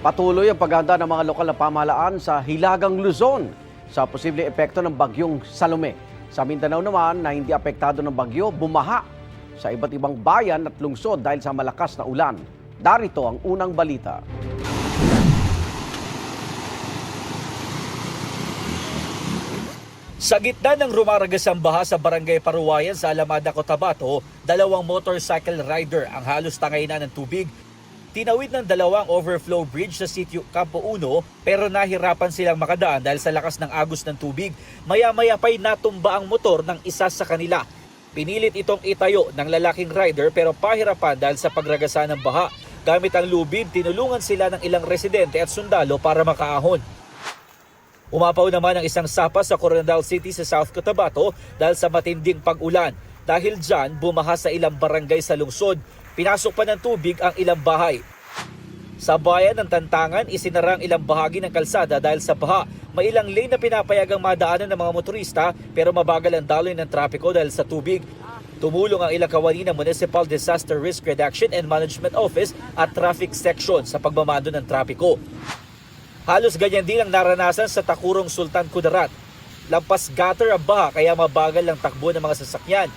Patuloy ang paghahanda ng mga lokal na pamahalaan sa Hilagang Luzon sa posibleng epekto ng bagyong Salome. Sa Mindanao naman na hindi apektado ng bagyo, bumaha sa iba't ibang bayan at lungsod dahil sa malakas na ulan. Darito ang unang balita. Sa gitna ng rumaragas ang baha sa Barangay Paruwayan sa Alamada, Cotabato, dalawang motorcycle rider ang halos tangayna ng tubig. Tinawid ng dalawang overflow bridge sa sitio Campo 1 pero nahirapan silang makadaan dahil sa lakas ng agos ng tubig. Maya-maya pa'y natumba ang motor ng isa sa kanila. Pinilit itong itayo ng lalaking rider pero pahirapan dahil sa pagragasa ng baha. Gamit ang lubid, tinulungan sila ng ilang residente at sundalo para makaahon. Umapaw naman ang isang sapa sa Coronadal City sa South Cotabato dahil sa matinding pag-ulan. Dahil dyan, bumaha sa ilang barangay sa lungsod. Pinasok pa ng tubig ang ilang bahay. Sa bayan ng Tantangan, isinarang ilang bahagi ng kalsada dahil sa baha. May ilang lane na pinapayagang madaanan ng mga motorista pero mabagal ang daloy ng trapiko dahil sa tubig. Tumulong ang ilang kawani ng Municipal Disaster Risk Reduction and Management Office at Traffic Section sa pagmamando ng trapiko. Halos ganyan din ang naranasan sa Takurong Sultan Kudarat. Lampas gutter ang baha kaya mabagal ang takbo ng mga sasakyan.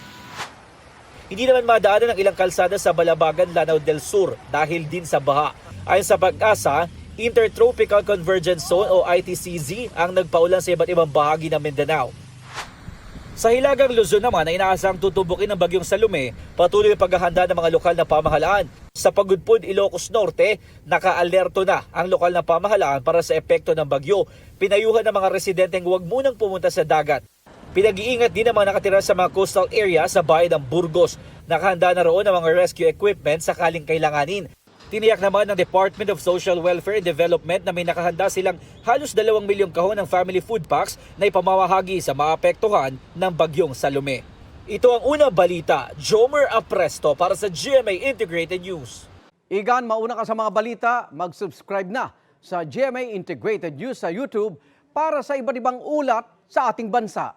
Hindi naman madaanan ng ilang kalsada sa Balabagan, Lanao del Sur dahil din sa baha. Ayon sa Pag-asa, Intertropical Convergence Zone o ITCZ ang nagpaulan sa iba't ibang bahagi ng Mindanao. Sa Hilagang Luzon naman ay inaasahang tutubukin ng bagyong Salome, patuloy ang paghahanda ng mga lokal na pamahalaan. Sa Pagudpud, Ilocos Norte, naka-alerto na ang lokal na pamahalaan para sa epekto ng bagyo. Pinayuhan ng mga residenteng huwag munang pumunta sa dagat. Pinag-iingat din ang mga nakatira sa mga coastal area sa bayan ng Burgos. Nakahanda na roon ang mga rescue equipment sakaling kailanganin. Tiniyak naman ng Department of Social Welfare and Development na may nakahanda silang halos 2 milyong kahon ng family food packs na ipamamahagi sa maapektuhan ng bagyong Salome. Ito ang unang balita. Jomer Apresto para sa GMA Integrated News. Igan, mauna ka sa mga balita, mag-subscribe na sa GMA Integrated News sa YouTube para sa iba't ibang ulat sa ating bansa.